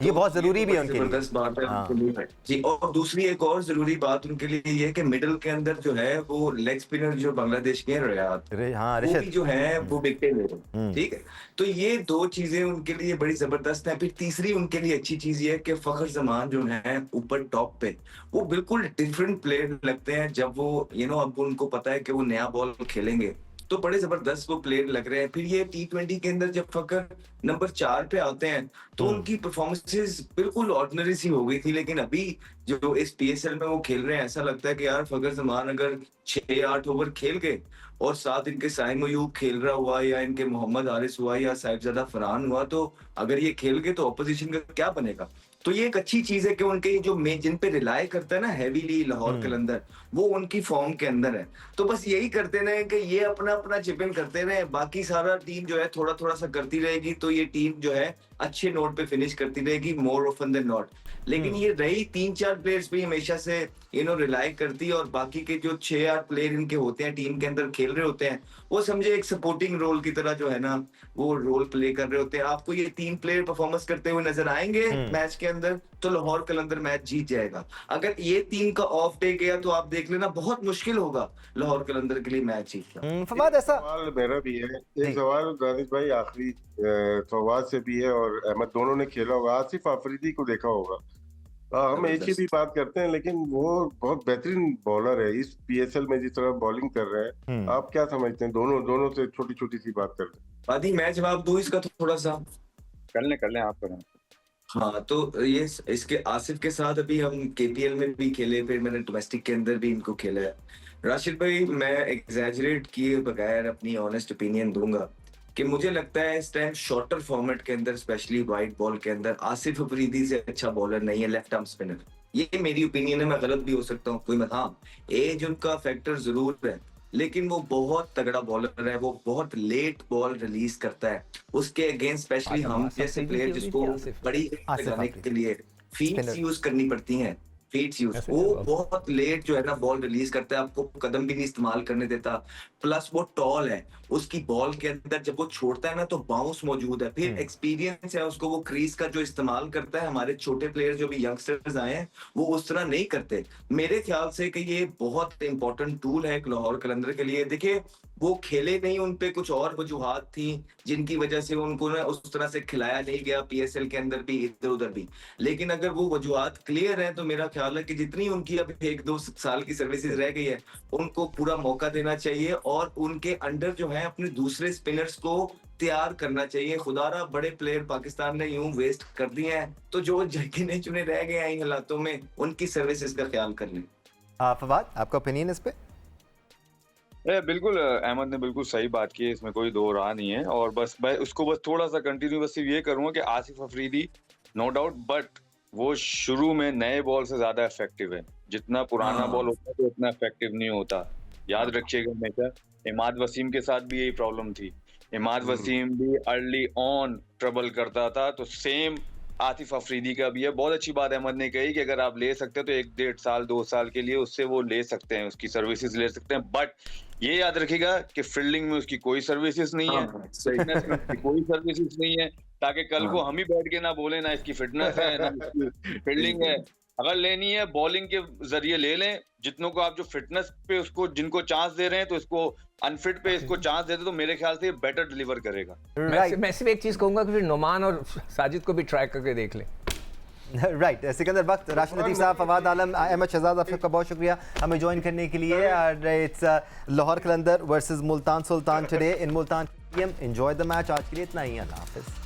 ये बहुत जरूरी भी है उनके लिए। जबरदस्त बात है उनके लिए जी। और दूसरी एक और जरूरी बात उनके लिए ये कि मिडिल के अंदर जो है वो लेग स्पिनर जो बांग्लादेश के रियाद, वो भी जो है वो विकेट ले रहे हैं। ठीक है, तो ये 2 चीजें उनके लिए बड़ी जबरदस्त है। फिर तीसरी उनके लिए अच्छी चीज ये है कि फखर जमान जो है ऊपर टॉप पे, वो बिल्कुल डिफरेंट प्लेयर लगते हैं जब वो अब उनको पता है कि वो नया बॉल खेलेंगे, तो बड़े जबरदस्त वो प्लेयर लग रहे हैं। फिर ये T20 के अंदर जब फकर नंबर 4 पे आते हैं तो उनकी परफॉर्मेंसेस बिल्कुल ऑर्डिनरी सी हो गई थी, लेकिन अभी जो इस PSL में वो खेल रहे हैं, ऐसा लगता है कि यार फकर जमान अगर 6-8 ओवर खेल गए और साथ इनके साइम अयूब खेल रहा हुआ, या इनके मोहम्मद हारिस हुआ, या साहिबजादा फरहान हुआ, तो अगर ये खेल गए तो ऑपोजिशन का क्या बनेगा। तो ये एक अच्छी चीज है कि उनके जो जिन पे रिलाई करता है ना हैवीली लाहौर कलंदर, वो उनकी फॉर्म के अंदर है। तो बस यही करते रहे कि ये अपना अपना चिप इन करते रहे, बाकी सारा टीम जो है थोड़ा थोड़ा सा करती रहेगी, तो ये टीम जो है अच्छे नोट पे फिनिश करती रहेगी मोर ऑफन देन नॉट। लेकिन ये रही 3-4 प्लेयर्स पे हमेशा से रिलाई करती है, और बाकी के जो 6-8 प्लेयर इनके होते हैं टीम के अंदर खेल रहे होते हैं, वो समझे एक सपोर्टिंग रोल की तरह जो है ना वो रोल प्ले कर रहे होते हैं। आपको ये 3 प्लेयर परफॉर्मेंस करते हुए नजर आएंगे मैच के अंदर, तो लाहौर कलंदर मैच जीत जाएगा। अगर ये 3 का ऑफ डे गया तो आप देख लेना बहुत मुश्किल होगा लाहौर कलंदर के लिए मैच जीतना। फवाद ऐसा सवाल मेरा भी है, एक सवाल दानिश भाई आखिरी फवाद से भी है और अहमद, दोनों ने खेला होगा, आसिफ अफरीदी को देखा होगा। हम एक ही भी बात करते हैं लेकिन वो बहुत बेहतरीन बॉलर है इस पीएसएल में जिस तरह बॉलिंग कर रहे हैं। आप क्या समझते हैं? दोनों से छोटी छोटी सी बात कर रहे आदि मैं जवाब दूं इसका थोड़ा सा। कर लें आप करें। हाँ, तो ये इसके आसिफ के साथ अभी हम केपीएल में भी खेले, फिर मैंने डोमेस्टिक के अंदर भी इनको खेला है। राशिद भाई, मैं एग्जैजरेट किए बगैर अपनी ऑनेस्ट ओपिनियन दूंगा कि मुझे लगता है इस टाइम शॉर्टर फॉर्मेट के अंदर, स्पेशली वाइट बॉल के अंदर, आसिफ अफरीदी से अच्छा बॉलर नहीं है लेफ्ट आर्म स्पिनर। ये मेरी ओपिनियन है, मैं गलत भी हो सकता हूँ कोई हाँ, एज उनका फैक्टर जरूर है, लेकिन वो बहुत तगड़ा बॉलर है। वो बहुत लेट बॉल रिलीज करता है, उसके अगेंस्ट स्पेशली हम जैसे प्लेयर जिसको बड़ी लगाने के लिए फीड्स यूज करनी पड़ती हैं, फीड्स यूज, वो बहुत लेट जो है ना बॉल रिलीज करता है, आपको कदम भी नहीं इस्तेमाल करने देता। प्लस वो टॉल है, उसकी बॉल के अंदर जब वो छोड़ता है ना तो बाउंस मौजूद है। फिर एक्सपीरियंस है उसको, वो क्रीज का जो इस्तेमाल करता है। हमारे छोटे प्लेयर जो भी यंगस्टर्स आए हैं वो उस तरह नहीं करते। मेरे ख्याल से कि ये बहुत इंपॉर्टेंट टूल है लाहौर कलंदर के लिए। देखिए, वो खेले नहीं, उनपे कुछ और वजूहात थी जिनकी वजह से उनको ना उस तरह से खिलाया नहीं गया पीएसएल के अंदर भी, इधर उधर भी। लेकिन अगर वो वजूहात क्लियर है तो मेरा ख्याल है कि जितनी उनकी अब 1-2 साल की सर्विसेज रह गई है, उनको पूरा मौका देना चाहिए और उनके अंडर जो है अपने दूसरे स्पिनर्स को तैयार करना चाहिए। खुदारा बड़े प्लेयर पाकिस्तान ने यूं वेस्ट कर दिए हैं, तो जो गिने चुने रह गए हैं इन हालातों में, उनकी सर्विसेज का ख्याल कर लें। फवाद, आपका ओपिनियन इस पे? बिल्कुल, अहमद ने बिल्कुल सही बात की है, इसमें कोई दो राह नहीं है। और बस मैं उसको बस थोड़ा सा कंटिन्यू बस ये करूंगा कि Asif Afridi no doubt, but वो शुरू में नए बॉल से ज्यादा इफेक्टिव है। जितना पुराना बॉल होता है तो उतना इफेक्टिव नहीं होता, याद रखिएगा हमेशा। इमाद वसीम के साथ भी यही प्रॉब्लम थी, इमाद वसीम भी अर्ली ऑन ट्रबल करता था, तो सेम आतिफ अफरीदी का भी है। बहुत अच्छी बात अहमद ने कही कि अगर आप ले सकते हैं तो 1-1.5 साल 2 साल के लिए उससे वो ले सकते हैं, उसकी सर्विसेज ले सकते हैं। बट ये याद रखिएगा कि फील्डिंग में उसकी कोई सर्विसेज नहीं है, फिटनेस में उसकी कोई सर्विसेज नहीं है, ताकि कल को हम ही बैठ के ना बोले ना इसकी फिटनेस है ना इसकी फील्डिंग है। अगर लेनी है बॉलिंग के जरिए ले लें, जितनों को आप जो फिटनेस पे उसको जिनको चांस दे रहे हैं तो इसको अनफिट पे इसको चांस देते तो मेरे ख्याल से ये बेटर डिलीवर करेगा। मैं सिर्फ एक चीज कहूंगा कि फिर नोमान और साजिद को भी ट्राई करके देख लें। राइट, सिकंदर वक्त, राशिद लतीफ़ साहब, फवाद आलम, अहमद शहजाद, आप सबका बहुत शुक्रिया हमें ज्वाइन करने के लिए। It's Lahore Qalandar versus Multan Sultan today in Multan. Enjoy the match. आज के लिए इतना ही, अल्लाह हाफिज़।